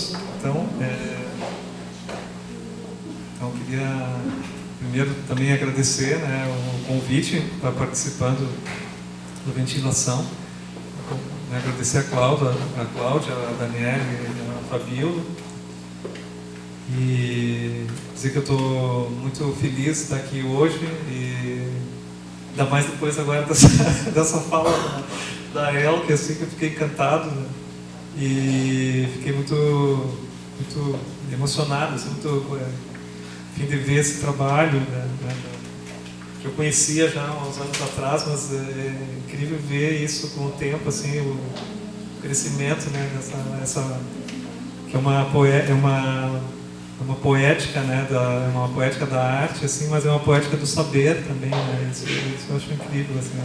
todos. Então, eu queria primeiro também agradecer, né, o convite para participando do Ventilação. Agradecer a Cláudia, a Daniela e a Fabíola. E dizer que eu estou muito feliz de estar aqui hoje, e ainda mais depois agora dessa fala da El, que assim que eu fiquei encantado, né? E fiquei muito emocionado, assim, fim de ver esse trabalho, né, que eu conhecia já há uns anos atrás, mas é incrível ver isso com o tempo, assim, o crescimento, né, que é uma poética, né, uma poética da arte, assim, mas é uma poética do saber também, né, isso eu acho incrível, assim,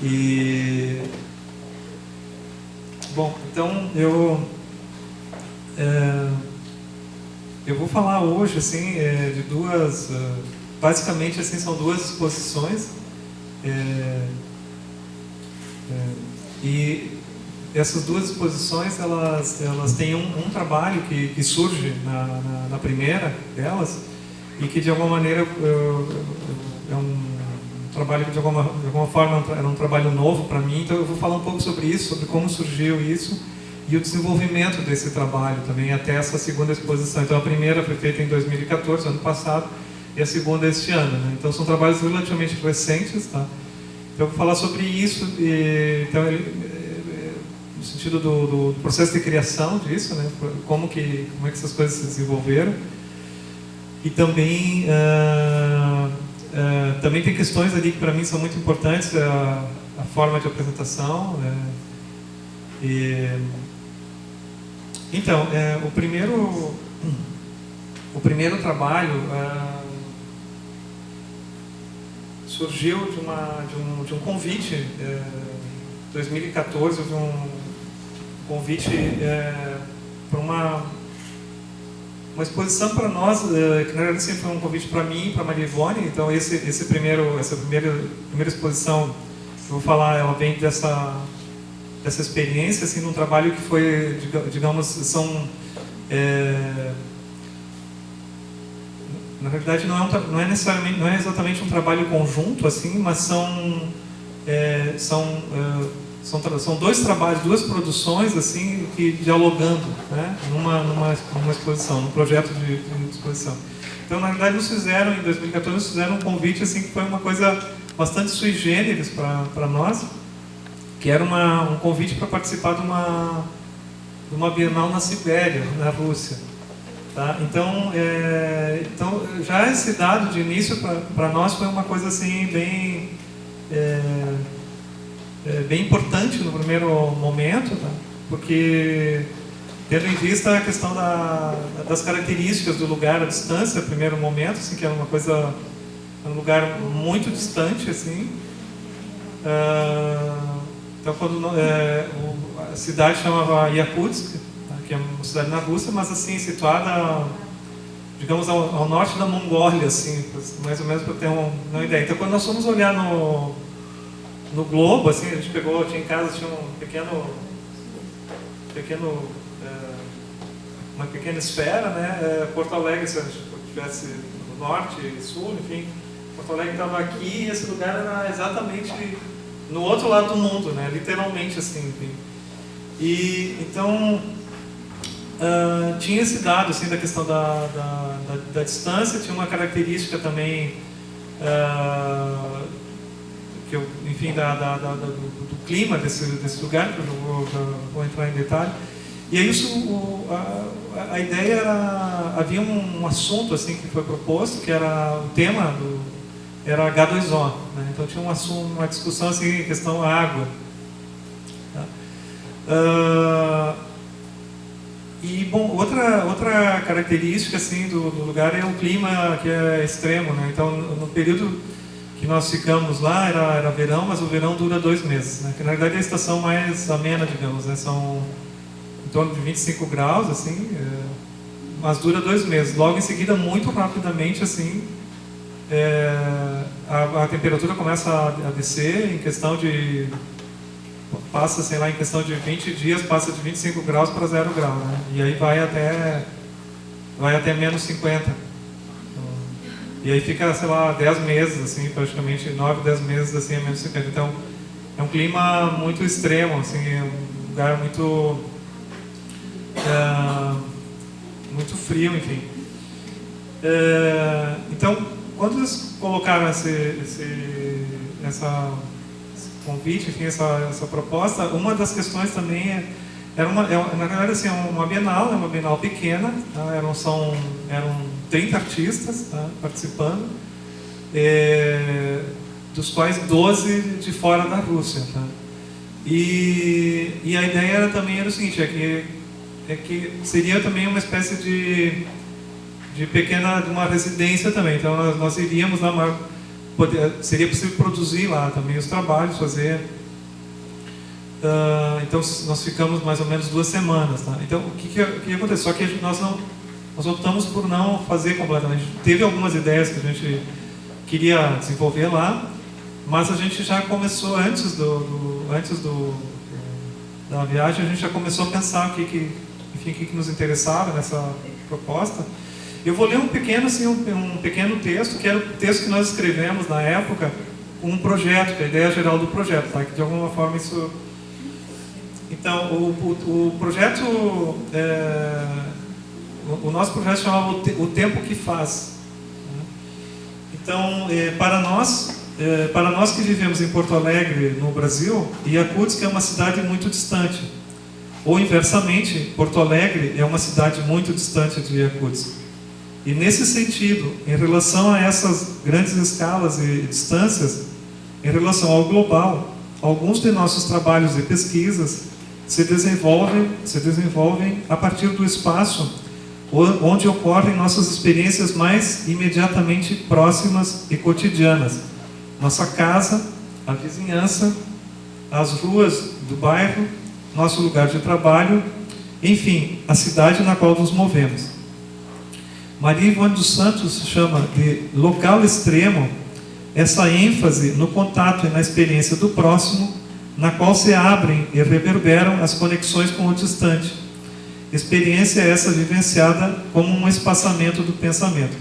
E bom, então eu vou falar hoje, assim, de duas, basicamente, assim, são duas exposições, e essas duas exposições, elas têm um trabalho que surge na primeira delas, e que de alguma maneira é um trabalho que de alguma forma era um trabalho novo para mim. Então eu vou falar um pouco sobre isso, sobre como surgiu isso e o desenvolvimento desse trabalho também até essa segunda exposição. Então a primeira foi feita em 2014, ano passado, e a segunda este ano, né? Então são trabalhos relativamente recentes, tá? Então eu vou falar sobre isso, então no sentido do processo de criação disso, né? Como é que essas coisas se desenvolveram. E também também tem questões ali que para mim são muito importantes, a forma de apresentação, né? Então, o primeiro trabalho surgiu de um convite. Em 2014 houve um convite para uma exposição para nós, que na verdade sempre foi um convite para mim e para a Maria Ivone. Então essa primeira exposição, eu vou falar, ela vem dessa experiência, assim, num trabalho que foi, digamos, na verdade não é exatamente um trabalho conjunto, assim, mas são dois trabalhos, duas produções, assim, que dialogando, né, numa exposição, num projeto de exposição. Então, na verdade, em 2014, nos fizeram um convite, assim, que foi uma coisa bastante sui generis para nós, que era um convite para participar de uma Bienal na Sibéria, na Rússia. Tá? Então, já esse dado de início para nós foi uma coisa, assim, bem importante no primeiro momento, tá? Porque, tendo em vista a questão das características do lugar, a distância, no primeiro momento, assim, que era um lugar muito distante, assim. Então, a cidade chamava Yakutsk, tá? Que é uma cidade na Rússia, mas assim, situada, digamos, ao norte da Mongólia, assim, mais ou menos para ter uma ideia. Então, quando nós fomos olhar no globo, assim, a gente tinha em casa, tinha uma pequena esfera, né? Porto Alegre, se a gente tivesse no norte e sul, enfim, Porto Alegre estava aqui, e esse lugar era exatamente no outro lado do mundo, né? Literalmente, assim, enfim. E então tinha esse dado, assim, da questão da distância. Tinha uma característica também enfim, do clima desse lugar, que eu vou entrar em detalhe. E aí a ideia era, havia um assunto, assim, que foi proposto, que era o tema era H2O, né? Então tinha uma discussão, assim, em questão água. Tá? E, bom, outra característica, assim, do lugar é o clima, que é extremo, né? Então, no período que nós ficamos lá, era verão, mas o verão dura 2 meses, né? Que na verdade é a estação mais amena, digamos, né? São em torno de 25 graus, assim, mas dura 2 meses. Logo em seguida, muito rapidamente, assim, a temperatura começa a descer em questão de passa, sei lá, em questão de 20 dias, passa de 25 graus para 0 grau, né? E aí vai até menos 50. E aí fica, sei lá, 10 meses, assim, praticamente 9, 10 meses, assim, a menos 50. Então, é um clima muito extremo, assim, é um lugar muito frio, enfim. Então, quando eles colocaram esse convite, enfim, essa proposta, uma das questões também na verdade, assim, uma Bienal, uma Bienal pequena, tá? Eram 30 artistas, tá, participando, dos quais 12 de fora da Rússia. Tá? E a ideia também era o seguinte, que seria também uma espécie de uma residência também. Então nós iríamos lá, seria possível produzir lá também os trabalhos, fazer. Então nós ficamos mais ou menos 2 semanas. Tá? Então o que aconteceu? Só que nós optamos por não fazer completamente. Teve algumas ideias que a gente queria desenvolver lá, mas a gente já começou antes da viagem, a gente já começou a pensar o que nos interessava nessa proposta. Eu vou ler um pequeno texto, que era o texto que nós escrevemos na época, um projeto, que é a ideia geral do projeto, tá? Que de alguma forma isso... Então, o projeto, o nosso projeto chamava O Tempo que Faz. Então, para nós que vivemos em Porto Alegre, no Brasil, Yakutsk é uma cidade muito distante. Ou, inversamente, Porto Alegre é uma cidade muito distante de Yakutsk. E, nesse sentido, em relação a essas grandes escalas e distâncias, em relação ao global, alguns de nossos trabalhos e pesquisas se desenvolvem a partir do espaço onde ocorrem nossas experiências mais imediatamente próximas e cotidianas. Nossa casa, a vizinhança, as ruas do bairro, nosso lugar de trabalho, enfim, a cidade na qual nos movemos. Maria Ivone dos Santos chama de local extremo essa ênfase no contato e na experiência do próximo, na qual se abrem e reverberam as conexões com o distante. Experiência essa vivenciada como um espaçamento do pensamento.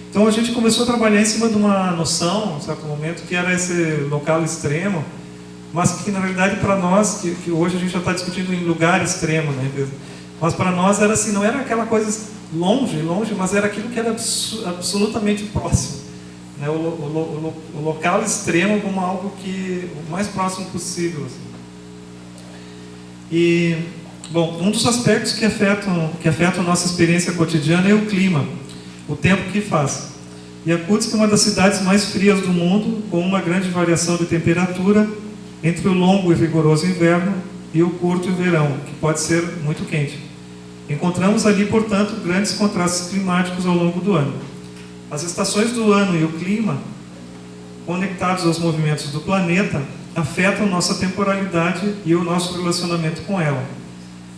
Então a gente começou a trabalhar em cima de uma noção, em certo momento, que era esse local extremo, mas que na realidade para nós, que hoje a gente já está discutindo em lugar extremo, né? Mas para nós era assim, não era aquela coisa longe, mas era aquilo que era absolutamente próximo. Né? O local extremo como algo o mais próximo possível. Assim. E, bom, um dos aspectos que afetam a nossa experiência cotidiana é o clima, o tempo que faz. Yakutsk é uma das cidades mais frias do mundo, com uma grande variação de temperatura entre o longo e rigoroso inverno e o curto verão, que pode ser muito quente. Encontramos ali, portanto, grandes contrastes climáticos ao longo do ano. As estações do ano e o clima, conectados aos movimentos do planeta, afetam nossa temporalidade e o nosso relacionamento com ela.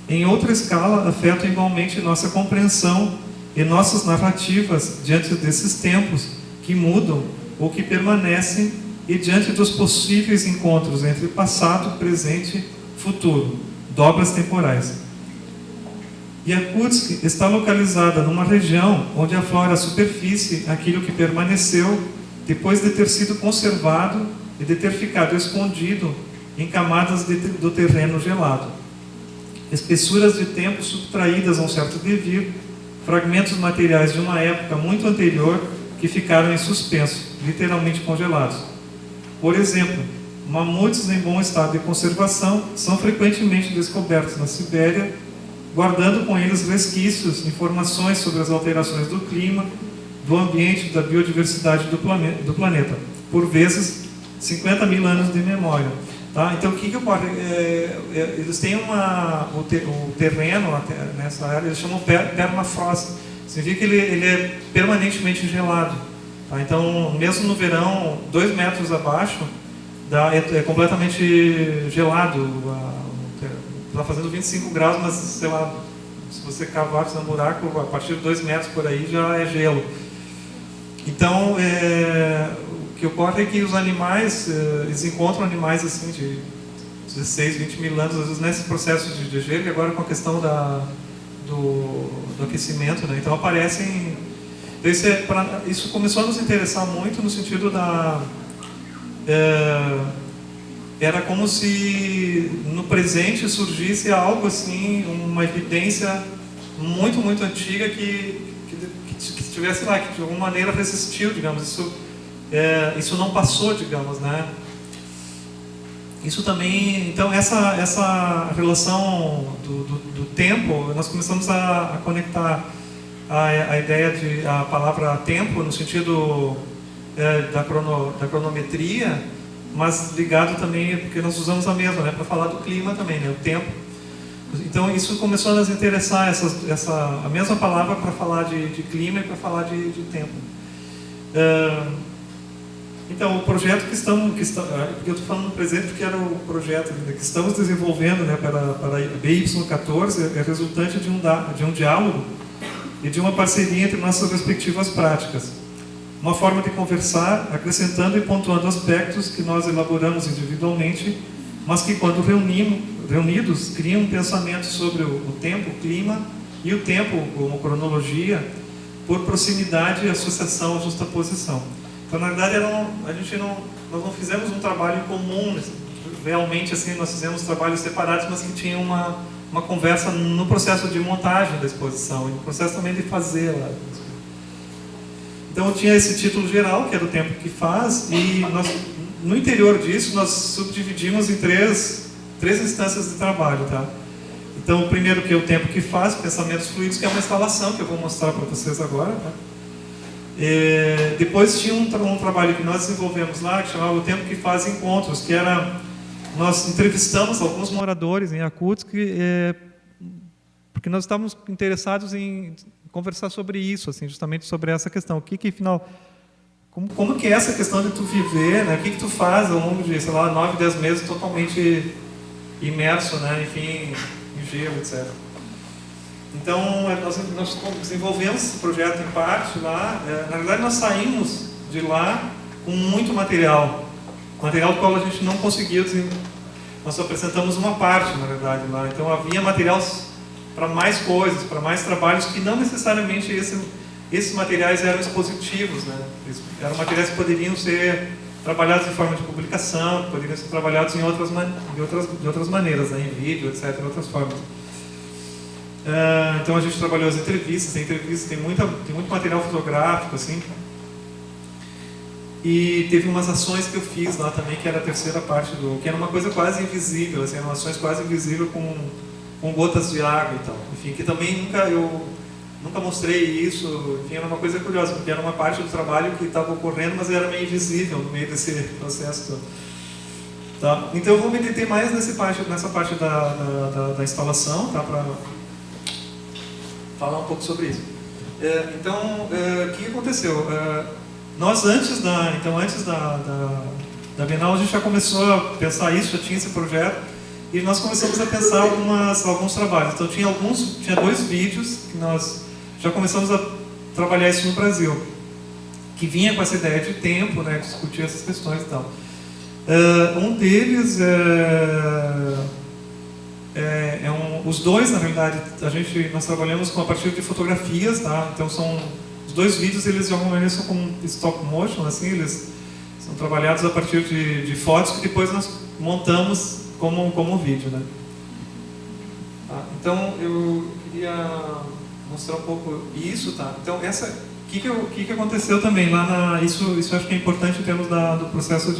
Em outra escala, afetam igualmente nossa compreensão e nossas narrativas diante desses tempos que mudam ou que permanecem e diante dos possíveis encontros entre passado, presente e futuro, dobras temporais. Yakutsk está localizada numa região onde aflora à superfície aquilo que permaneceu depois de ter sido conservado e de ter ficado escondido em camadas do terreno gelado. Espessuras de tempo subtraídas a um certo devir, fragmentos materiais de uma época muito anterior que ficaram em suspenso, literalmente congelados. Por exemplo, mamutes em bom estado de conservação são frequentemente descobertos na Sibéria, guardando com eles resquícios, informações sobre as alterações do clima, do ambiente, da biodiversidade do planeta. Por vezes, 50 mil anos de memória. Tá? Então, o que ocorre? Eles têm o terreno nessa área, eles chamam permafrost. Significa que ele é permanentemente gelado. Tá? Então, mesmo no verão, 2 metros abaixo, é completamente gelado. Está fazendo 25 graus, mas, sei lá, se você cavar um buraco, a partir de 2 metros por aí já é gelo. Então, o que ocorre é que os animais, eles encontram animais assim, 16, 20 mil anos, às vezes nesse processo de gelo, e agora com a questão do aquecimento, né? Então aparecem... Isso começou a nos interessar muito no sentido da... era como se no presente surgisse algo assim, uma evidência muito, muito antiga que estivesse lá, que de alguma maneira resistiu, digamos. Isso não passou, digamos, né? Isso também, então essa relação do tempo, nós começamos a conectar a ideia a palavra tempo no sentido da cronometria, mas ligado também, porque nós usamos a mesma, né, para falar do clima também, né, o tempo. Então isso começou a nos interessar, a mesma palavra para falar de clima e para falar de tempo. Então o projeto porque eu estou falando no presente porque era o projeto que estamos desenvolvendo, né, para a BY14, é resultante de um diálogo e de uma parceria entre nossas respectivas práticas. Uma forma de conversar, acrescentando e pontuando aspectos que nós elaboramos individualmente, mas que quando reunidos, criam um pensamento sobre o tempo, o clima, e o tempo como cronologia, por proximidade, associação, justaposição. Então, na verdade, nós não fizemos um trabalho comum, realmente, assim, nós fizemos trabalhos separados, mas que tinham uma conversa no processo de montagem da exposição, e no processo também de fazer lá. Então, tinha esse título geral, que era o tempo que faz, e no interior disso, nós subdividimos em três instâncias de trabalho, tá? Então, o primeiro, que é o tempo que faz, pensamentos fluidos, que é uma instalação, que eu vou mostrar para vocês agora, tá? Depois tinha um trabalho que nós desenvolvemos lá, que chamava o tempo que faz encontros, que era, nós entrevistamos alguns moradores em Yakutsk, porque nós estávamos interessados em conversar sobre isso, assim, justamente sobre essa questão. Como que é essa questão de tu viver, né? O que tu faz ao longo de, sei lá, 9, 10 meses totalmente imerso, né? Enfim, em gelo, etc. Então, nós desenvolvemos esse projeto em parte lá. Na verdade, nós saímos de lá com muito material do qual a gente não conseguiu desenvolver. Nós apresentamos uma parte, na verdade, lá. Então, havia material para mais coisas, para mais trabalhos, que não necessariamente esses materiais eram expositivos, né? Eram materiais que poderiam ser trabalhados em forma de publicação, que poderiam ser trabalhados de outras maneiras, né? Em vídeo, etc., de outras formas. Então a gente trabalhou as entrevistas, tem muito material fotográfico, assim. E teve umas ações que eu fiz lá também, que era a terceira parte que era uma coisa quase invisível, assim, eram ações quase invisíveis com gotas de água e tal. Enfim, que também eu nunca mostrei isso, enfim, era uma coisa curiosa, porque era uma parte do trabalho que estava ocorrendo, mas era meio invisível no meio desse processo todo. Tá? Então eu vou me deter mais nessa parte da instalação, tá? Para falar um pouco sobre isso. Então, o que aconteceu? Nós, antes da Bienal, a gente já começou a pensar isso, já tinha esse projeto, e nós começamos a pensar alguns trabalhos. Então, tinha 2 vídeos que nós já começamos a trabalhar isso no Brasil, que vinha com essa ideia de tempo, né, discutir essas questões e tal. Um deles os dois, na realidade, nós trabalhamos a partir de fotografias, tá? Então os 2 vídeos, eles de alguma maneira são como stop motion, assim, eles são trabalhados a partir de fotos que depois nós montamos como vídeo, né? Então eu queria mostrar um pouco isso, tá? Então o que aconteceu também lá isso eu acho que é importante em termos do processo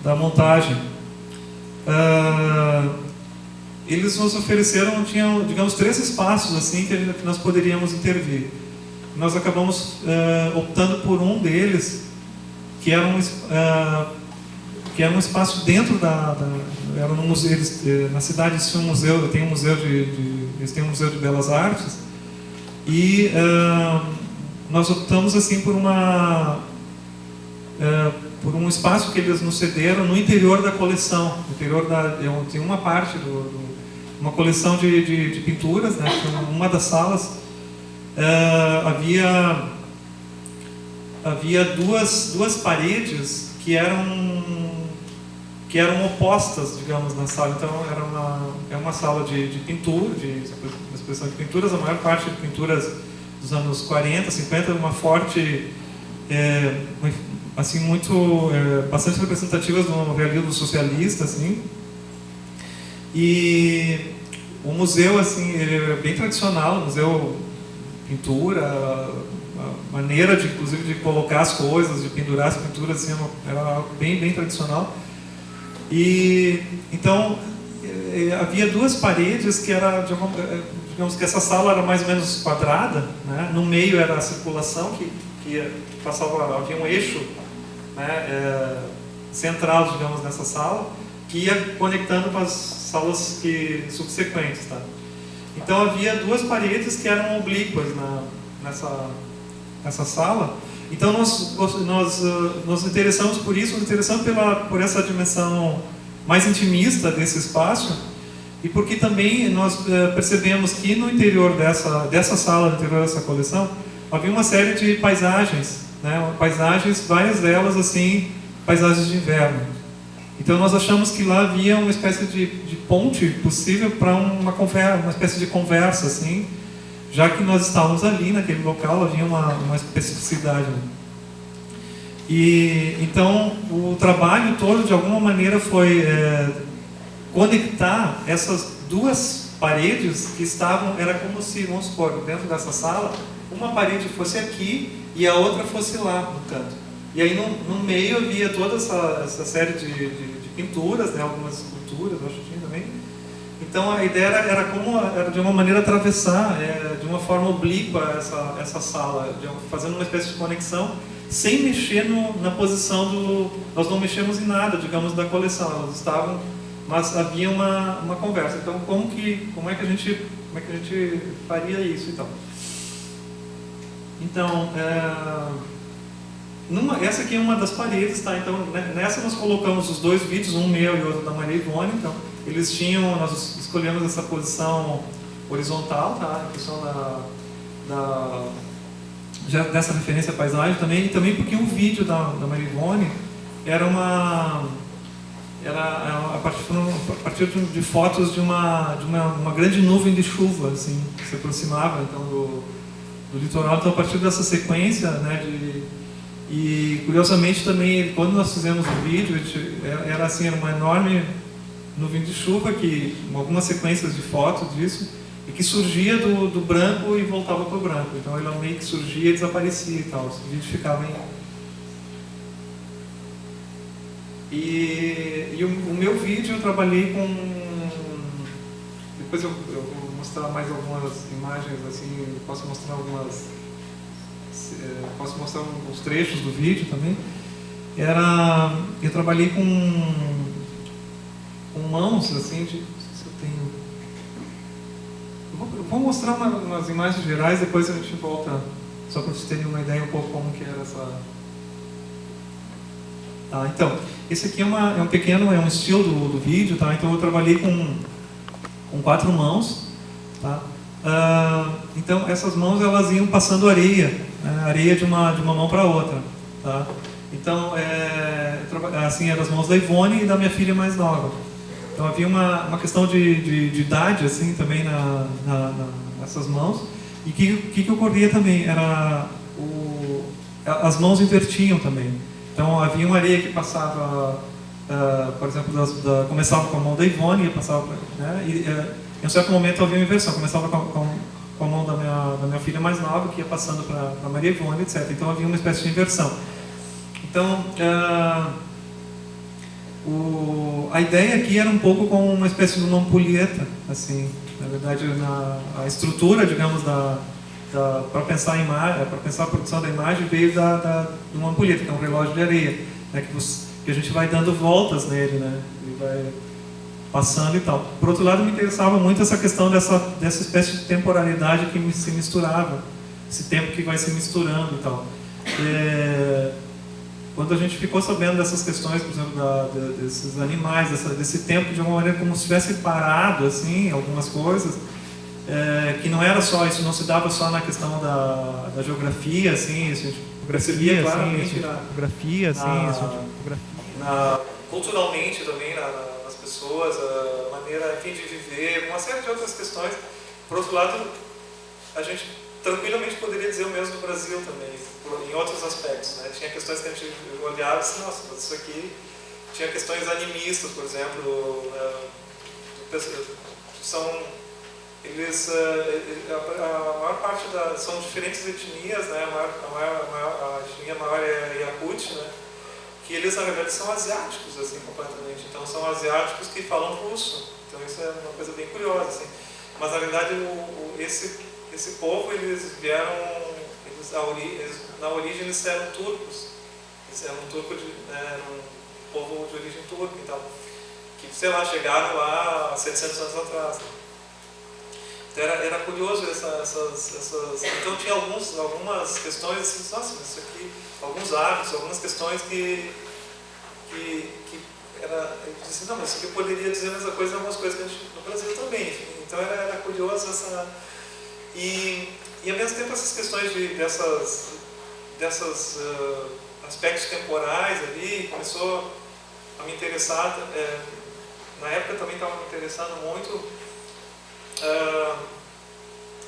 da montagem. Eles nos ofereceram, tinham, digamos, 3 espaços assim que nós poderíamos intervir. Nós acabamos optando por um deles, que era um espaço dentro era no museu. Na cidade eles tinham um museu, eles têm um museu de belas artes, e nós optamos assim por um espaço que eles nos cederam no interior da coleção. Tem uma parte uma coleção de pinturas, né? Uma das salas havia duas paredes que eram que eram opostas, digamos, na sala. Então, é uma sala de pintura, de exposição de pinturas, a maior parte de pinturas dos anos 40, 50, uma forte, assim, bastante representativas do realismo socialista, assim. E o museu, assim, é bem tradicional, o museu pintura, a maneira, inclusive, de colocar as coisas, de pendurar as pinturas, assim, era bem tradicional. E então havia duas paredes que era, digamos que essa sala era mais ou menos quadrada, né? No meio era a circulação que passava, havia um eixo, né, central, digamos, nessa sala, que ia conectando com as salas subsequentes, tá? Então havia duas paredes que eram oblíquas nessa sala. Então nós nos interessamos por isso, nos interessamos por essa dimensão mais intimista desse espaço, e porque também nós percebemos que no interior dessa sala, no interior dessa coleção, havia uma série de paisagens, né? Paisagens, várias delas assim, paisagens de inverno. Então nós achamos que lá havia uma espécie de ponte possível para uma espécie de conversa, assim, já que nós estávamos ali naquele local, havia uma especificidade. E então o trabalho todo, de alguma maneira, foi conectar essas duas paredes que era como se, vamos supor, dentro dessa sala, uma parede fosse aqui e a outra fosse lá no canto. E aí no meio havia toda essa série de pinturas, né, algumas esculturas, acho que tinha também. Então a ideia era de uma maneira atravessar de uma forma oblíqua essa sala, fazendo uma espécie de conexão, sem mexer na posição nós não mexemos em nada, digamos, da coleção. Elas estavam, mas havia uma conversa. Então como é que a gente faria isso, então? Então essa aqui é uma das paredes, tá? Então nessa nós colocamos os dois vídeos, um meu e outro da Maria Ivone. Então nós escolhemos essa posição horizontal, tá? A questão dessa referência à paisagem também, e também porque o vídeo da Maria Ivone era a partir de fotos de uma grande nuvem de chuva, assim, que se aproximava então do litoral. Então a partir dessa sequência, né, e curiosamente também, quando nós fizemos o vídeo, era uma enorme nuvem de chuva, algumas sequências de fotos disso, e que surgia do branco e voltava para o branco. Então ela meio que surgia e desaparecia e tal. O vídeo ficava em... E o meu vídeo eu trabalhei com... Depois eu vou mostrar mais algumas imagens, assim, posso mostrar uns trechos do vídeo também. Eu trabalhei com mãos, assim, se eu tenho... Eu vou mostrar umas imagens gerais, depois a gente volta, só para vocês terem uma ideia um pouco como que era essa... Então, esse aqui é um estilo do vídeo, tá? Então eu trabalhei com 4 mãos, tá? Então essas mãos elas iam passando areia, né? Areia de uma mão para outra, tá? Então assim, eram as mãos da Ivone e da minha filha mais nova. Então havia uma questão de idade, assim, também nessas mãos. E o que ocorria também as mãos invertiam também. Então havia uma areia que passava, por exemplo, começava com a mão da Ivone e passava, né, em um certo momento havia uma inversão, começava com a mão da minha filha mais nova, que ia passando para a Maria Ivone, etc. Então havia uma espécie de inversão. Então a ideia aqui era um pouco como uma espécie de uma ampulheta, assim, na verdade a estrutura, digamos, para pensar a produção da imagem veio de uma ampulheta, que é um relógio de areia, né, que a gente vai dando voltas nele, né, e vai passando e tal. Por outro lado, me interessava muito essa questão dessa espécie de temporalidade que se misturava, esse tempo que vai se misturando e tal. Quando a gente ficou sabendo dessas questões, por exemplo, desses animais, desse tempo de uma maneira como se tivesse parado, assim, algumas coisas, que não era só isso, não se dava só na questão da geografia, assim, isso a gente percebia claramente culturalmente também nas pessoas, a maneira, enfim, de viver, uma série de outras questões. Por outro lado, a gente tranquilamente poderia dizer o mesmo do Brasil também, em outros aspectos, né? Tinha questões que a gente olhava e disse, nossa, mas isso aqui... Tinha questões animistas, por exemplo, são... Eles, a maior parte são diferentes etnias, né? A etnia maior é Yakut, né? Que eles na verdade são asiáticos, assim, completamente. Então são asiáticos que falam russo. Então isso é uma coisa bem curiosa, assim. Mas na verdade esse povo, eles vieram, na origem eles eram turcos. Eles eram eram um povo de origem turca, então, que, sei lá, chegaram lá há 700 anos atrás. Né? Então era curioso essas... Então tinha algumas questões assim, nossa, isso aqui, alguns hábitos, algumas questões que era... Eu disse, não, mas isso aqui poderia dizer a mesma coisa em algumas coisas que a gente, no Brasil também. Enfim. Então era curioso essa... E ao mesmo tempo essas questões dessas aspectos temporais ali, começou a me interessar, na época também estava me interessando muito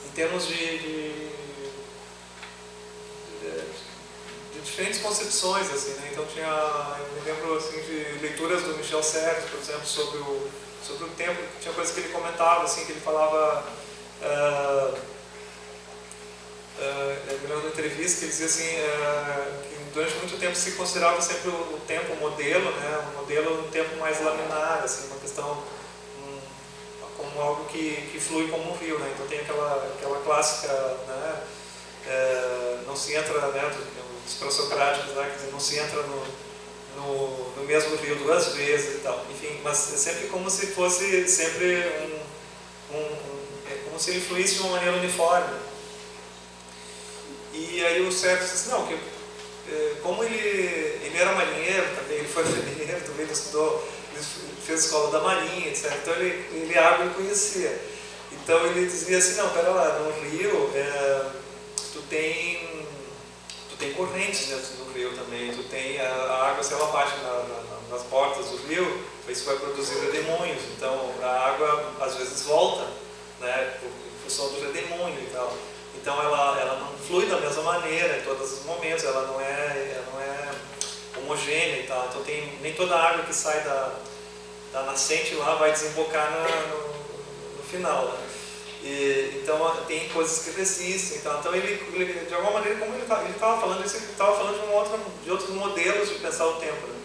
em termos de diferentes concepções, assim, né? Então eu me lembro assim, de leituras do Michel Serres, por exemplo, sobre o tempo, tinha coisas que ele comentava, assim, que ele falava, eu me lembro de uma entrevista que ele dizia assim, que durante muito tempo se considerava sempre o tempo modelo, né? Um modelo um tempo mais laminar, assim, uma questão como algo que flui como um rio, né? Então tem aquela clássica, né? Não se entra, né? Os pré-socráticos, né? Quer dizer, não se entra no mesmo rio duas vezes e tal. Enfim, mas é sempre como se fosse sempre como se ele fluísse de uma maneira uniforme. E aí o Sérgio disse, não, que como ele era marinheiro também, ele foi marinheiro também, ele estudou, ele fez escola da marinha, etc. Então ele água ele conhecia. Então ele dizia assim, não, pera lá, no rio tu tem correntes dentro do rio também, tu tem a água, se ela bate nas portas do rio, isso vai produzir redemoinhos, então a água às vezes volta, né, em função do redemoinho e tal. Então ela não flui da mesma maneira em todos os momentos, ela não é homogênea e tal. Então nem toda a água que sai da nascente lá vai desembocar no final. Né? Então tem coisas que resistem e tal. Então ele de alguma maneira, como ele estava falando isso, ele estava falando de outros modelos de pensar o tempo. Né?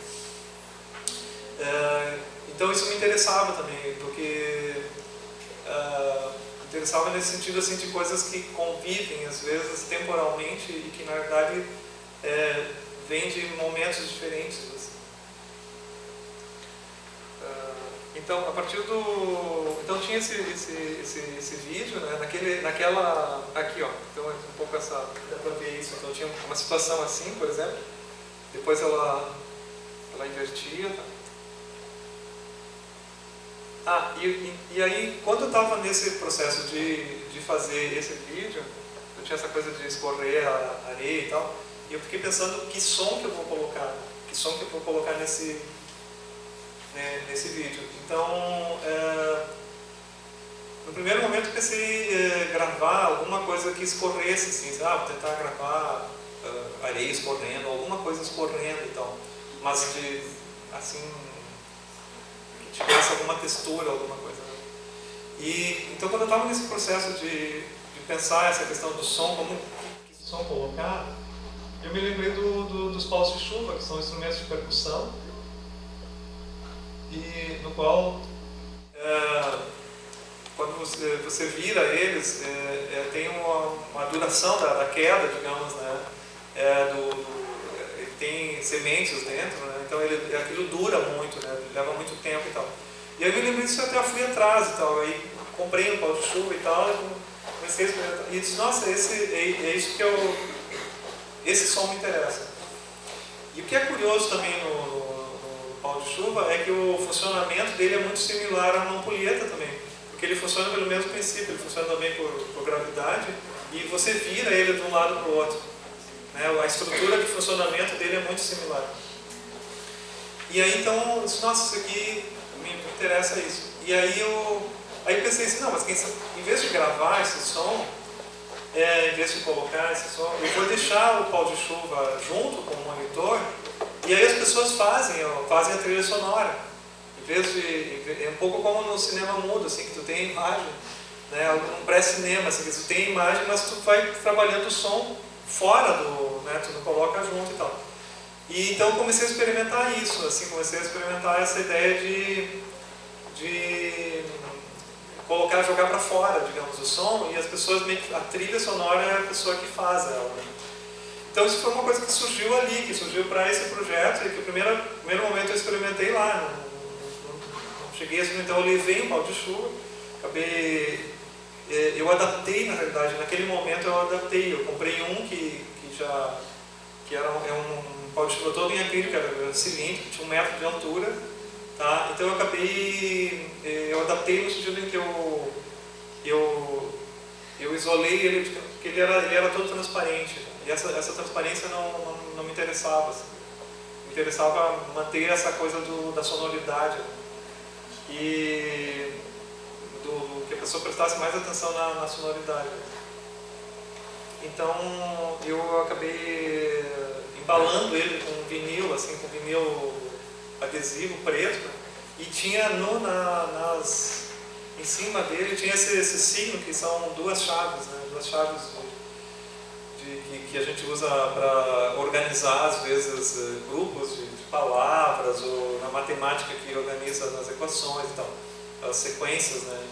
Então isso me interessava também, porque interessava nesse sentido assim, de coisas que convivem às vezes temporalmente e que na verdade vêm de momentos diferentes. Assim. Então a partir então tinha esse vídeo, né, naquela aqui, ó. Então é um pouco essa, dá para ver isso. Então tinha uma situação assim, por exemplo. Depois ela invertia. Tá? E aí, quando eu estava nesse processo de fazer esse vídeo, eu tinha essa coisa de escorrer a areia e tal, e eu fiquei pensando que som que eu vou colocar nesse vídeo. Então, no primeiro momento eu pensei em gravar alguma coisa que escorresse, assim, vou tentar gravar areia escorrendo, alguma coisa escorrendo e tal, mas assim, tivesse alguma textura, alguma coisa. E então quando eu estava nesse processo de pensar essa questão do som, como que som colocar, eu me lembrei dos paus de chuva, que são instrumentos de percussão, e no qual quando você vira eles, tem uma duração da queda, digamos, né? Ele tem sementes dentro, né? Então aquilo dura muito, né? Leva muito tempo e tal. E aí eu me lembrei disso, eu até fui atrás e tal, aí comprei um pau de chuva e tal, e comecei a experimentar. E disse, nossa, isso que esse som me interessa. E o que é curioso também no pau de chuva é que o funcionamento dele é muito similar a uma ampulheta também, porque ele funciona pelo mesmo princípio, ele funciona também por gravidade, e você vira ele de um lado para o outro. A estrutura de funcionamento dele é muito similar. E aí então, eu disse, nossa, isso aqui me interessa isso. E aí eu pensei assim, não, mas em vez de gravar esse som, em vez de colocar esse som, eu vou deixar o pau de chuva junto com o monitor, e aí as pessoas fazem a trilha sonora. Em vez de, é um pouco como no cinema mudo, assim, que tu tem a imagem, né, um pré-cinema, assim, que tu tem a imagem, mas tu vai trabalhando o som fora do, né, tu não coloca junto e tal. E então eu comecei a experimentar isso, assim, comecei a experimentar essa ideia de colocar, jogar para fora, digamos, o som, e as pessoas, a trilha sonora é a pessoa que faz ela. Né? Então isso foi uma coisa que surgiu ali, que surgiu para esse projeto, e que o primeiro momento eu experimentei lá, não cheguei a experimentar, eu levei um pau de chuva, eu adaptei, na realidade, naquele momento eu adaptei, eu comprei um que era um pau de chuva todo em acrílico, era cilíndrico, tinha 1 metro de altura, tá? Então eu adaptei no sentido em que eu isolei ele, porque ele era todo transparente, e essa transparência não me interessava, assim. Me interessava manter essa coisa da sonoridade, e que a pessoa prestasse mais atenção na sonoridade. Então eu acabei embalando ele com vinil, assim, com vinil adesivo preto, e tinha em cima dele tinha esse signo que são 2 chaves, né? 2 chaves que a gente usa para organizar, às vezes, grupos de palavras, ou na matemática que organiza nas equações e tal, as sequências, né?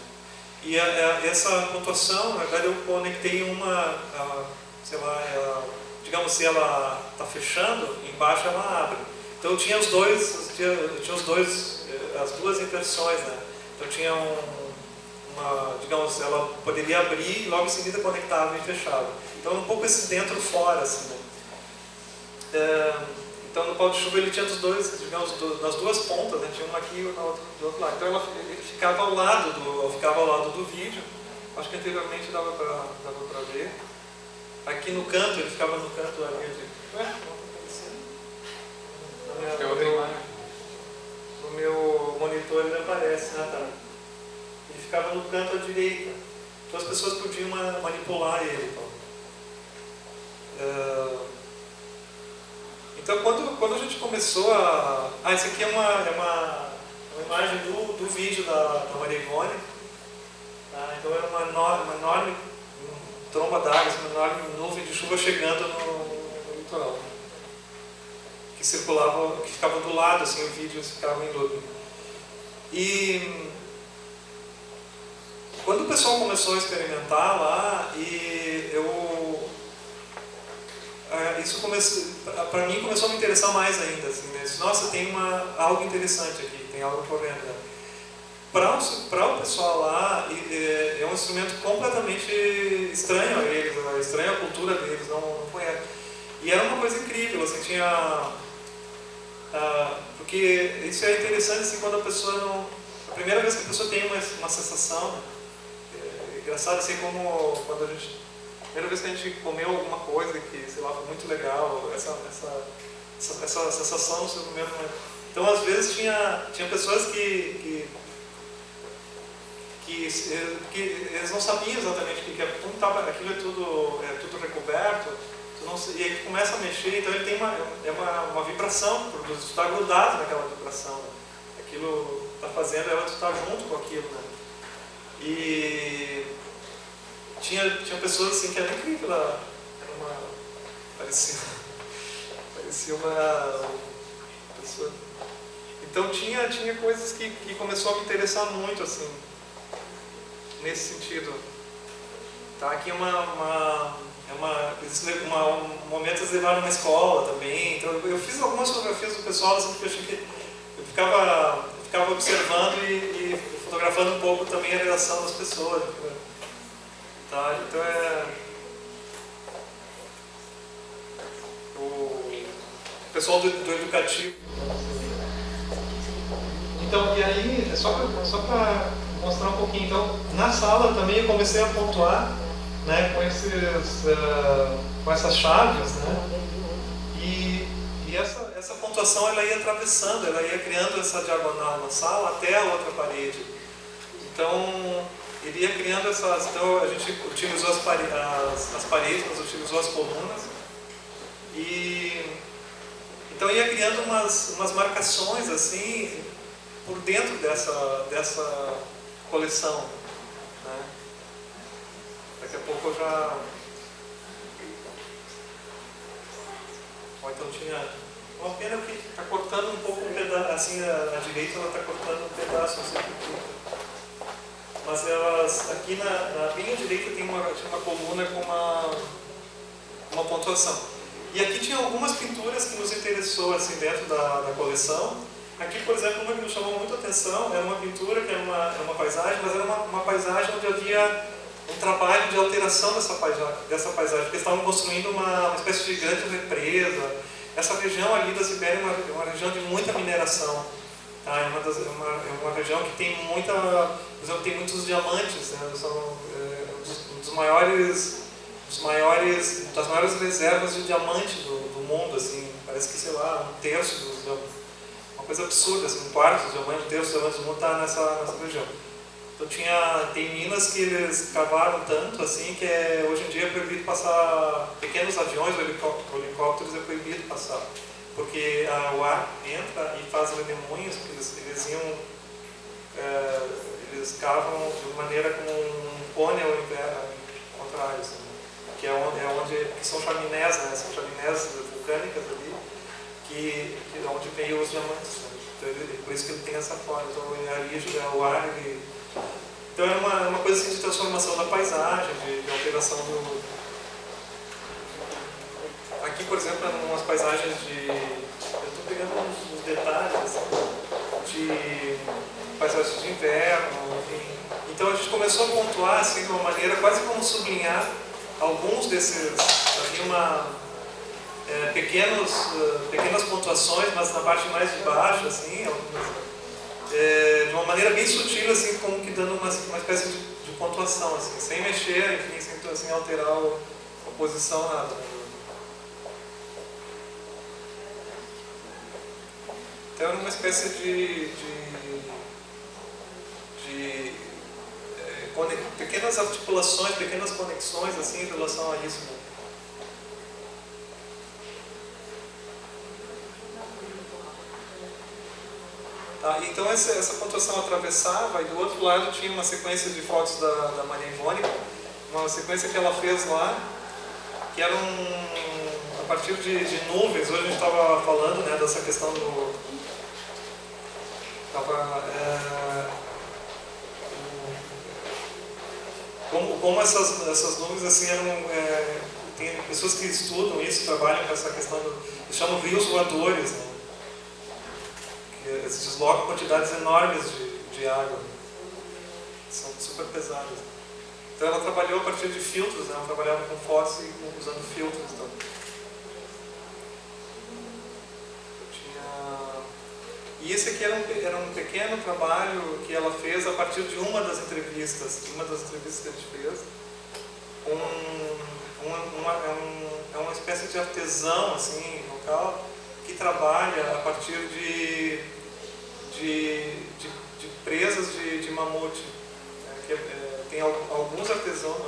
E essa pontuação, na verdade, eu conectei sei lá, digamos, se ela está fechando, embaixo ela abre. Então eu tinha as 2 inversões, né? Então tinha digamos, ela poderia abrir e logo em seguida conectava e fechava. Então um pouco esse dentro-fora, assim, né? Então no pau de chuva ele tinha digamos, nas 2 pontas, né? Tinha uma aqui e outra do outro lado. Então ele ficava ao lado do vídeo. Acho que anteriormente dava para ver. Aqui no canto, ele ficava no canto da linha de... Ué, não está aparecendo? No meu monitor ele aparece, né? Tá. Ele ficava no canto à direita. Então as pessoas podiam manipular ele. Então quando a gente começou a... isso aqui é uma imagem do vídeo da Maria Ivone. Então era uma enorme tromba d'água, uma enorme nuvem de chuva chegando no litoral. Que circulava, que ficava do lado, assim, o vídeo ficava em looping. E quando o pessoal começou a experimentar lá, isso para mim começou a me interessar mais ainda, assim, né? Nossa, tem algo interessante aqui, tem algo correndo, né? Para o pessoal lá, é um instrumento completamente estranho a eles, né? Estranho à cultura deles, não conhece. E era uma coisa incrível, assim, tinha... porque isso é interessante, assim, quando a pessoa não... A primeira vez que a pessoa tem uma sensação, é engraçado, assim, como quando a primeira vez que a gente comeu alguma coisa que, sei lá, foi muito legal, essa sensação no seu primeiro momento. Então, às vezes, tinha pessoas que eles não sabiam exatamente o que é, aquilo é tudo recoberto, e aí começa a mexer, então ele tem uma vibração, tu está grudado naquela vibração, né? Aquilo está fazendo ela estar junto com aquilo, né? E tinha pessoas assim que era incrível, parecia uma pessoa. Então tinha coisas que começou a me interessar muito, assim, nesse sentido. Tá, aqui momentos eles levaram uma escola também, então eu fiz algumas fotografias do pessoal, assim, porque eu achei que eu ficava observando e fotografando um pouco também a relação das pessoas. Tá, então o pessoal do educativo. Então, e aí, só para mostrar um pouquinho, então, na sala também eu comecei a pontuar, né, com essas chaves, né, e E essa pontuação ela ia atravessando, ela ia criando essa diagonal na sala até a outra parede. Então, ele ia criando essas... Então, a gente utilizou as paredes, mas utilizou as colunas. E... Então, ia criando umas marcações, assim, por dentro dessa coleção. Né? Daqui a pouco eu já... Então tinha uma pena que está cortando um pouco um pedaço, assim, a direita ela está cortando um pedaço, não sei porquê. Mas elas, aqui na bem à direita tinha uma coluna com uma pontuação. E aqui tinha algumas pinturas que nos interessou assim, dentro da coleção. Aqui, por exemplo, uma que nos chamou muito a atenção era uma pintura que era uma paisagem, mas era uma paisagem onde havia um trabalho de alteração dessa paisagem, porque estavam construindo uma espécie de grande represa. Essa região ali da Sibéria é uma região de muita mineração. Tá? É uma região que tem por exemplo, tem muitos diamantes, né? São das maiores reservas de diamante do mundo, assim. Parece que, sei lá, um terço uma coisa absurda, assim, um quarto dos diamantes, um terço dos diamantes do mundo está nessa região. Então tem minas que eles cavaram tanto assim que hoje em dia é proibido passar pequenos aviões ou helicópteros, é proibido passar, porque o ar entra e faz redemoinhos, porque eles cavam de maneira com um cone ao contrário, assim, que que são chaminés, né? São chaminés vulcânicas ali, que onde veio os diamantes, né? Então, por isso que ele tem essa forma. Então o ar Então era uma coisa assim de transformação da paisagem, de alteração do... Aqui, por exemplo, eram umas paisagens de... Eu estou pegando uns detalhes assim, de paisagens de inverno, enfim. Então a gente começou a pontuar assim, de uma maneira quase como sublinhar alguns desses... Havia pequenas pontuações, mas na parte mais de baixo, assim, de uma maneira bem sutil, assim, como que dando uma espécie de pontuação, assim, sem mexer, enfim, sem alterar a posição, nada. Então era uma espécie de pequenas articulações, pequenas conexões, assim, em relação a isso, né? Tá, então essa pontuação atravessava e do outro lado tinha uma sequência de fotos da Maria Ivone, uma sequência que ela fez lá, que era a partir de nuvens. Hoje a gente estava falando, né, dessa questão como essas nuvens assim tem pessoas que estudam isso, trabalham com essa questão eles chamam rios voadores, né? Eles deslocam quantidades enormes de água, são super pesadas. Então ela trabalhou a partir de filtros, né? Ela trabalhava com fotos e usando filtros. Então. E esse aqui era um pequeno trabalho que ela fez a partir de uma das entrevistas que a gente fez. É uma espécie de artesão assim, local, que trabalha a partir de presas de mamute. Tem alguns artesãos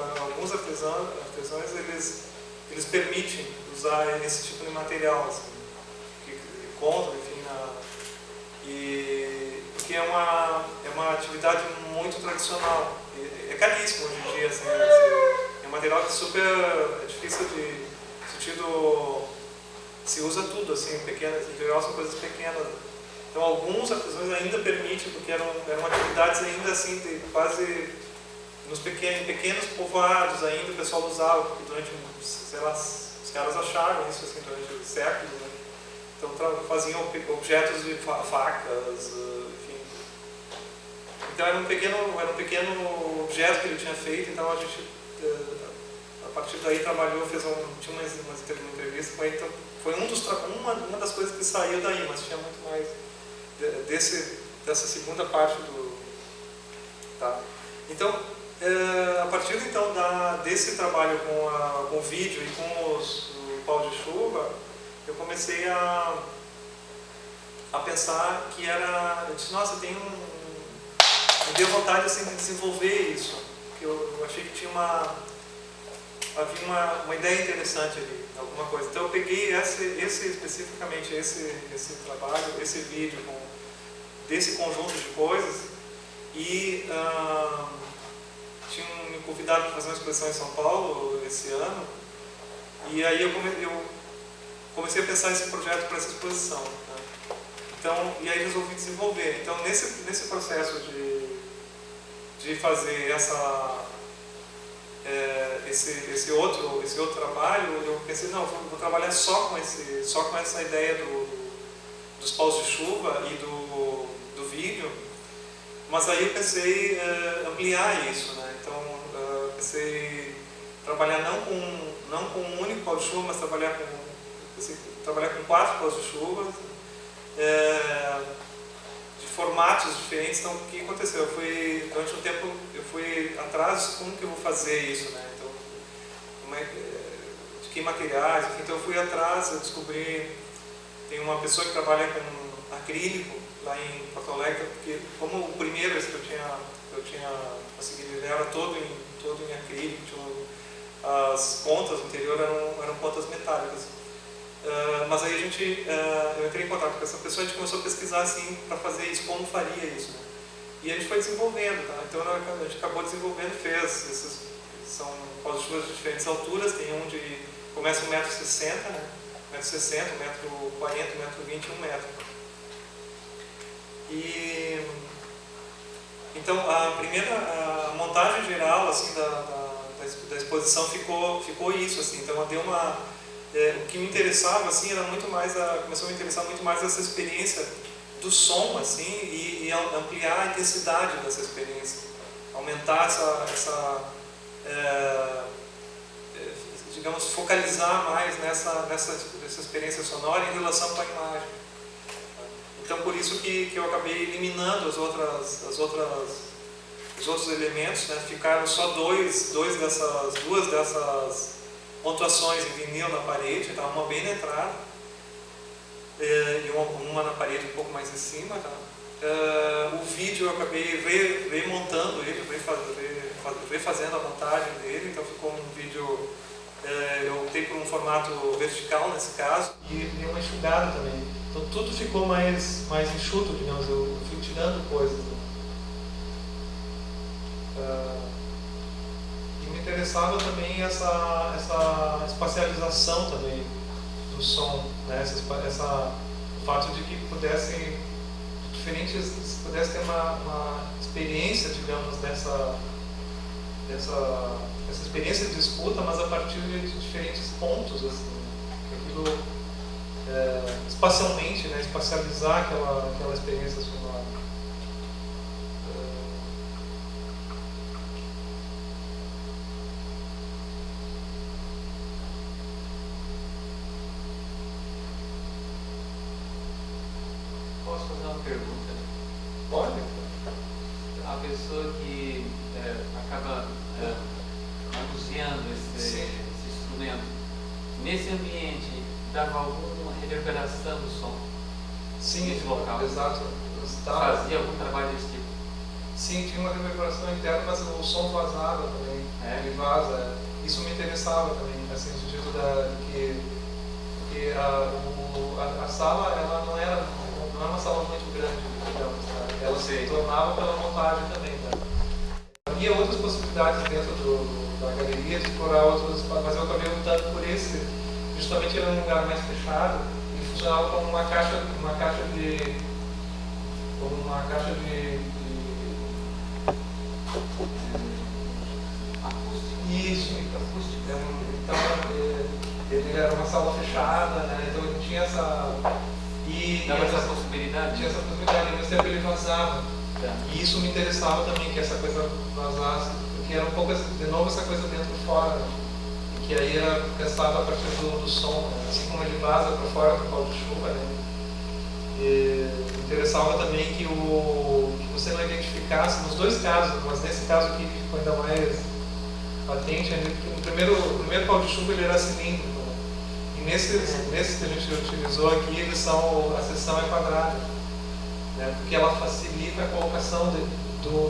eles permitem usar esse tipo de material, assim, que contam, enfim, porque é uma atividade muito tradicional. É caríssimo hoje em dia, assim, é um material que é difícil de sentido. Se usa tudo, assim, pequenas, em geral são coisas pequenas. Então alguns artesãos ainda permitem, porque eram atividades ainda assim, quase em pequenos povoados ainda o pessoal usava, porque durante, sei lá, os caras acharam isso assim, durante séculos, né? Então faziam objetos de facas, enfim. Então era um pequeno objeto que ele tinha feito, então a gente, a partir daí trabalhou, tinha uma entrevista com ele, então, foi uma das coisas que saiu daí, mas tinha muito mais dessa segunda parte do... Tá? Então, a partir então desse trabalho com o vídeo e com o pau de chuva, eu comecei a pensar que era... Eu disse, nossa, me deu vontade assim, de desenvolver isso. Porque eu achei que havia uma ideia interessante ali, alguma coisa. Então eu peguei especificamente esse trabalho, esse vídeo desse conjunto de coisas e tinham me convidado para fazer uma exposição em São Paulo esse ano e aí eu comecei a pensar esse projeto para essa exposição, né? Então, e aí resolvi desenvolver. Então nesse processo de fazer esse outro trabalho, eu pensei, não, vou trabalhar só com essa ideia dos paus de chuva e do vídeo, mas aí eu pensei ampliar isso, né? Então pensei trabalhar não com um único pau de chuva, mas trabalhar com 4 paus de chuva, de formatos diferentes. Então, o que aconteceu? Durante um tempo eu fui atrás de como que eu vou fazer isso, né? Então, de que materiais, enfim. Então eu fui atrás, eu descobri, tem uma pessoa que trabalha com acrílico lá em Porto Alegre, porque como o primeiro esse que eu tinha conseguido, ele era todo em acrílico, as pontas no interior eram pontas metálicas. Mas aí eu entrei em contato com essa pessoa e a gente começou a pesquisar assim, para fazer isso, como faria isso, né? E a gente foi desenvolvendo, tá? Então a gente acabou desenvolvendo, são paus de chuvas de diferentes alturas, tem um que começa 1,60 m, né? 1,60 m, 1,40 m, 1,20 m e 1 metro. E então a montagem geral assim, da exposição ficou isso, assim. Então deu o que me interessava assim era muito mais começou a me interessar muito mais essa experiência do som, assim, e ampliar a intensidade dessa experiência, aumentar digamos, focalizar mais nessa experiência sonora em relação com a imagem. Então por isso que eu acabei eliminando os outros elementos, né? Ficaram só duas dessas pontuações em vinil na parede, tá? Uma bem na entrada e uma na parede um pouco mais em cima, tá? O vídeo eu acabei remontando ele, refazendo a montagem dele, então ficou um vídeo, eu optei por um formato vertical nesse caso e uma enxugada também, então tudo ficou mais enxuto, digamos, eu fui tirando coisas, né? E me interessava também essa espacialização também do som, né? O fato de que pudesse ter uma experiência, digamos, dessa experiência de escuta, mas a partir de diferentes pontos, assim, aquilo espacialmente, né? Espacializar aquela experiência sonora. Posso fazer uma pergunta? Pode? A pessoa que acaba manuseando esse instrumento, nesse ambiente, dava alguma reverberação do som? Sim, nesse local? Exato. Fazia algum trabalho desse tipo? Sim, tinha uma reverberação interna, mas o som vazava também. Ele vaza. Isso me interessava também, assim, no sentido que a sala ela não é uma sala muito grande, digamos, tá? Ela se tornava pela montagem também, tá? Havia outras possibilidades dentro da galeria de explorar outros, mas eu acabei optando por esse. Justamente era um lugar mais fechado e funcionava como uma caixa de acústica. Então ele era uma sala fechada, né? Então ele tinha essa possibilidade. Tinha essa possibilidade, mas tempo ele vazava. E isso me interessava também, que essa coisa vazasse, porque era um pouco, de novo, essa coisa dentro e fora, né? E que aí era testado a partir do som, né? Assim como ele vaza para fora com o pau de chuva, né? E me interessava também que você não identificasse, nos dois casos, mas nesse caso aqui ficou ainda mais patente, porque o primeiro pau de chuva ele era cilíndrico, né? E nesses que a gente utilizou aqui, a seção é quadrada, né? Porque ela facilita a colocação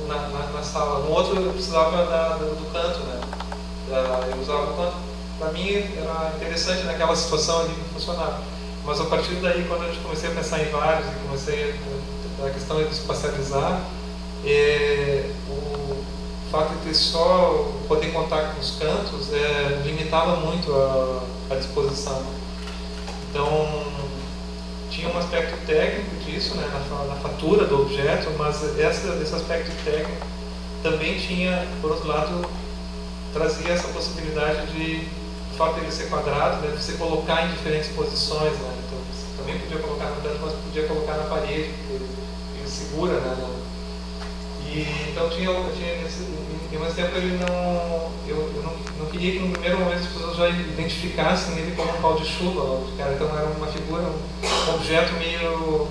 na sala. No outro eu precisava do canto, né? Eu usava o canto. Para mim era interessante naquela situação ali funcionar. Mas a partir daí, quando eu comecei a pensar em vários e comecei a questão de espacializar, o fato de ter só poder contar com os cantos limitava muito a disposição. Então, tinha um aspecto técnico disso, né, na fatura do objeto, mas esse aspecto técnico também tinha, por outro lado, trazia essa possibilidade de, o fato de ele ser quadrado, né, você colocar em diferentes posições, né, então você também podia colocar no canto, mas podia colocar na parede, porque ele segura, né, e então em mais tempo eu não queria que no primeiro momento as pessoas já identificassem ele como um pau de chuva, cara. Então era uma figura, um objeto meio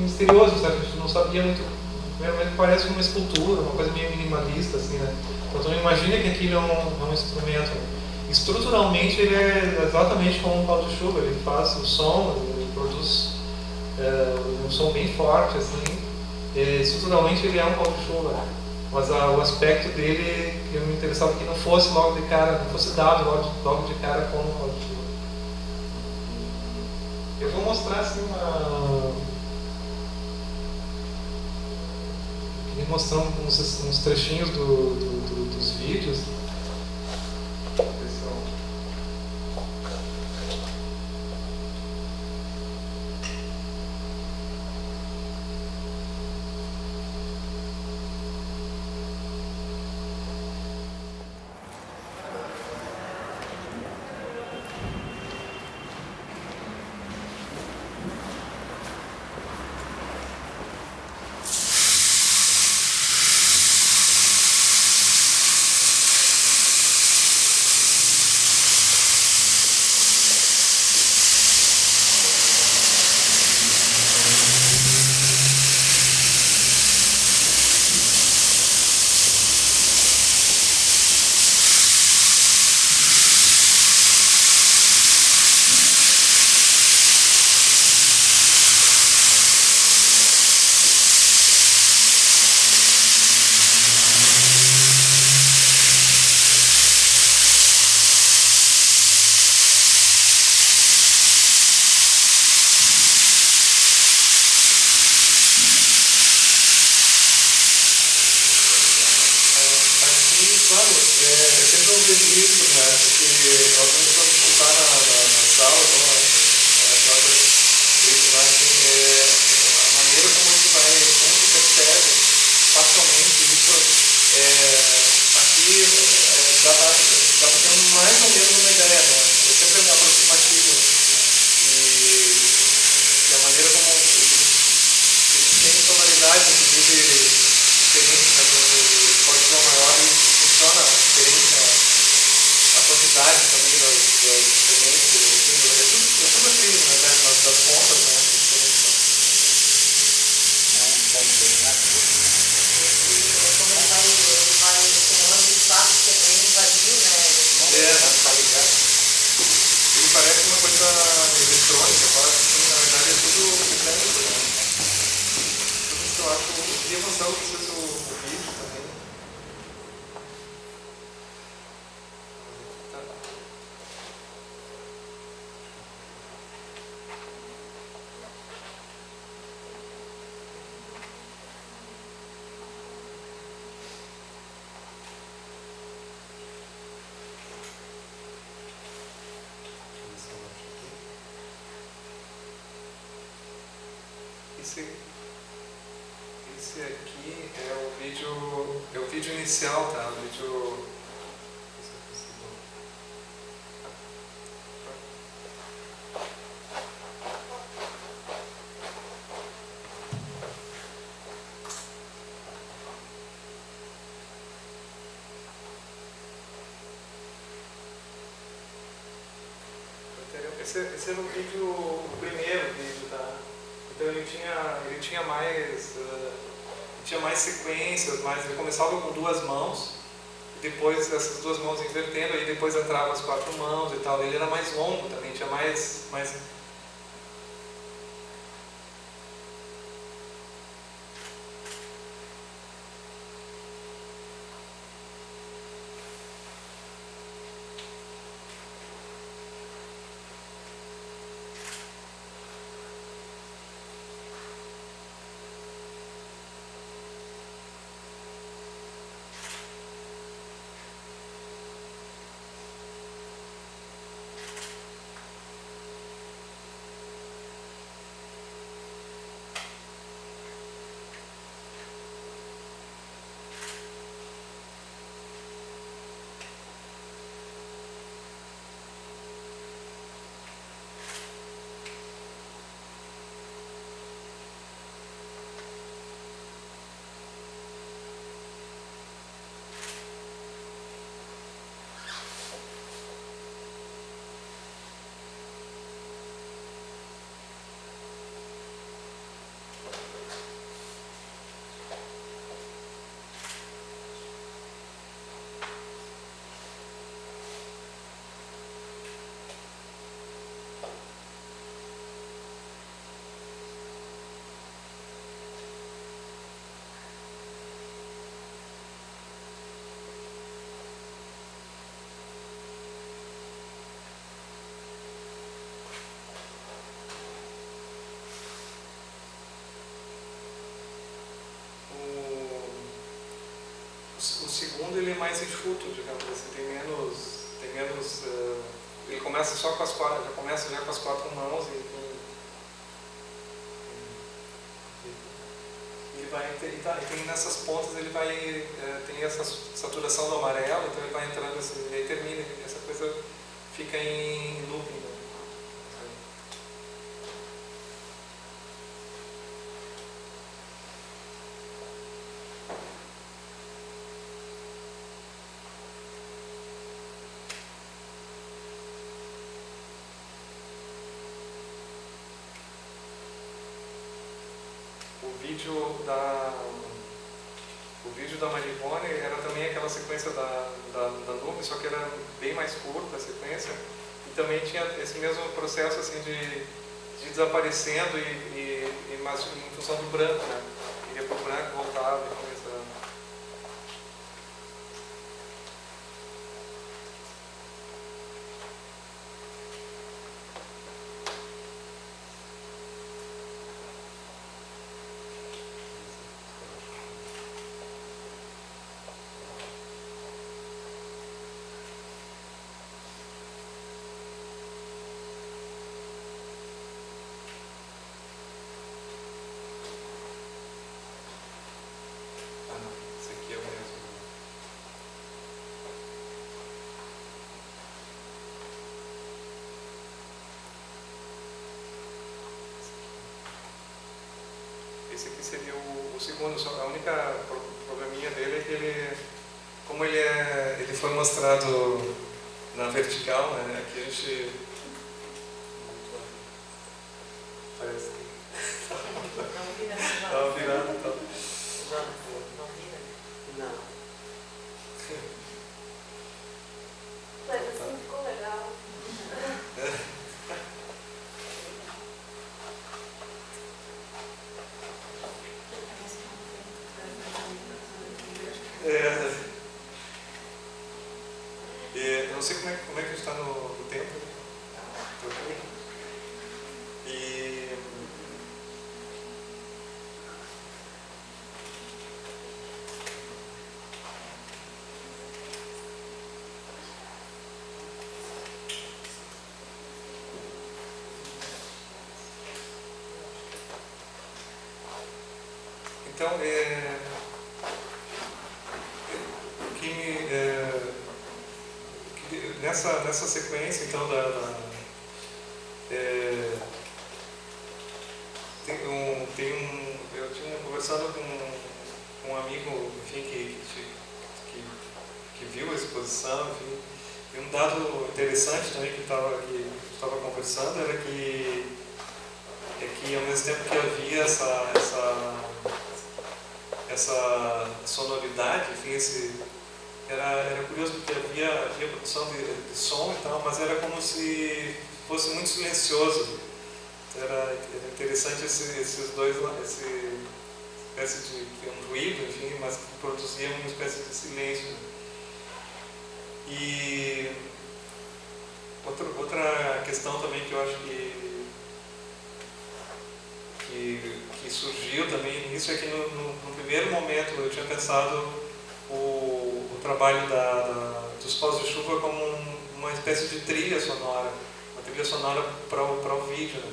misterioso, sabe? A gente não sabia muito. No primeiro momento parece uma escultura, uma coisa meio minimalista, assim, né? Então imagina que aquilo é um instrumento. Estruturalmente ele é exatamente como um pau de chuva, ele faz o som, ele produz um som bem forte, assim. Estruturalmente ele é um pau de chuva, mas o aspecto dele, eu me interessava que não fosse logo de cara, não fosse dado logo de cara como um pau de chuva. Eu vou mostrar assim queria mostrar uns trechinhos dos vídeos. Esse aqui é o vídeo inicial, tá? O vídeo... Esse era o primeiro vídeo, tá? Então ele tinha mais sequências, ele começava com duas mãos, depois essas duas mãos invertendo, aí depois entrava as 4 mãos e tal. Ele era mais longo também, tinha mais o segundo ele é mais enxuto, digamos assim, tem menos ele começa só com as 4, já começa já com as 4 mãos ele vai e tem nessas pontas ele vai tem essa saturação do amarelo, então ele vai entrando assim, e aí termina, essa coisa fica em looping, né? O vídeo da Marivone era também aquela sequência da nuvem, só que era bem mais curta a sequência, e também tinha esse mesmo processo assim de desaparecendo mas em função do branco, né? Iria para o branco, voltava e começava. Esse aqui seria o segundo, a única probleminha dele é que como ele foi mostrado na vertical, né, aqui a gente parece que estava virado e tal. Não vira? Não. Mas assim ficou legal. Eu não sei como é que a gente está no tempo. Então, nessa sequência, então, eu tinha conversado com um amigo, enfim, que viu a exposição, enfim, e um dado interessante também que estava conversando era que ao mesmo tempo que havia essa sonoridade, enfim, era curioso porque havia produção de som e tal, mas era como se fosse muito silencioso. Era interessante esses dois, essa espécie de um ruído, enfim, mas que produzia uma espécie de silêncio. E outra questão também que eu acho que surgiu também nisso é que no primeiro momento eu tinha pensado o trabalho dos Paus de Chuva como uma espécie de trilha sonora, uma trilha sonora para o vídeo, né?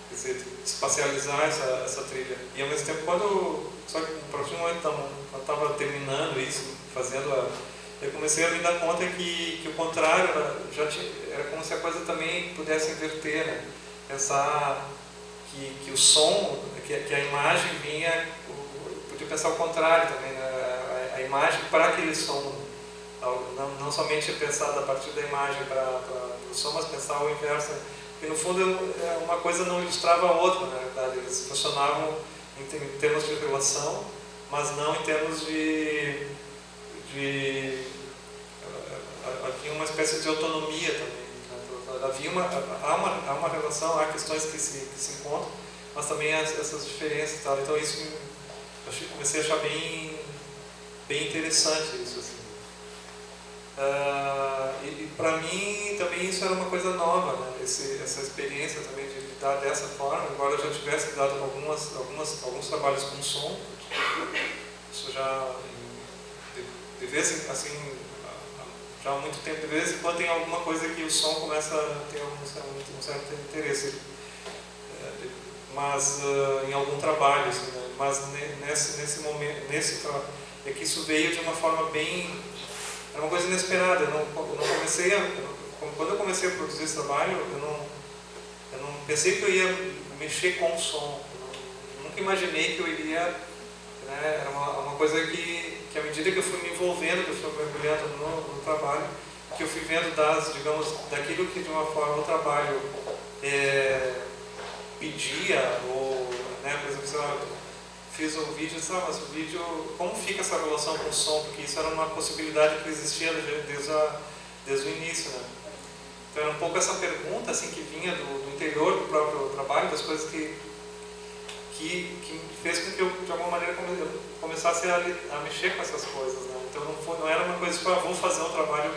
Quer dizer, espacializar essa trilha. E ao mesmo tempo, só que no próximo momento, quando eu estava terminando isso, eu comecei a me dar conta que o contrário era como se a coisa também pudesse inverter, né? Pensar que o som, que a imagem vinha, podia pensar o contrário também, né? A imagem para aquele som, não somente pensar a partir da imagem para o som, mas pensar o inverso, né? Porque no fundo uma coisa não ilustrava a outra, na verdade, eles funcionavam em termos de relação, mas não em termos de havia uma espécie de autonomia também. Há uma relação, há questões que se encontram, mas também há essas diferenças e tal. Então isso eu comecei a achar bem interessante isso, assim. E para mim também isso era uma coisa nova, né? Essa experiência também de lidar dessa forma, embora eu já tivesse lidado com alguns trabalhos com som. Isso já de vez em assim, já há muito tempo, de vez em quando tem alguma coisa que o som começa a ter um certo interesse, mas em algum trabalho, assim, né? Mas nesse momento, é que isso veio de uma forma era uma coisa inesperada. Quando eu comecei a produzir esse trabalho, eu não pensei que eu ia mexer com o som. Eu nunca imaginei que eu iria, né? Era uma coisa que à medida que eu fui me envolvendo, que eu fui mergulhando no trabalho, que eu fui vendo daquilo que de uma forma o trabalho pedia, ou, né, por exemplo, sei lá, fiz um vídeo e disse, mas o vídeo, como fica essa relação com o som? Porque isso era uma possibilidade que existia desde o início, né? Então era um pouco essa pergunta assim, que vinha do interior do próprio trabalho, das coisas que fez com que eu, de alguma maneira, começasse a mexer com essas coisas, né? Então não era uma coisa que vou fazer um trabalho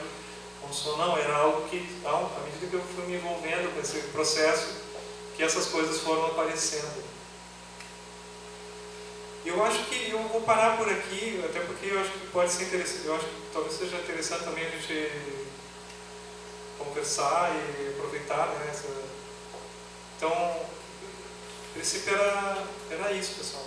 com som, não, era algo que, à medida que eu fui me envolvendo com esse processo, que essas coisas foram aparecendo. Eu acho que eu vou parar por aqui, até porque eu acho que pode ser interessante, eu acho que talvez seja interessante também a gente conversar e aproveitar, né? Então, a princípio era isso, pessoal.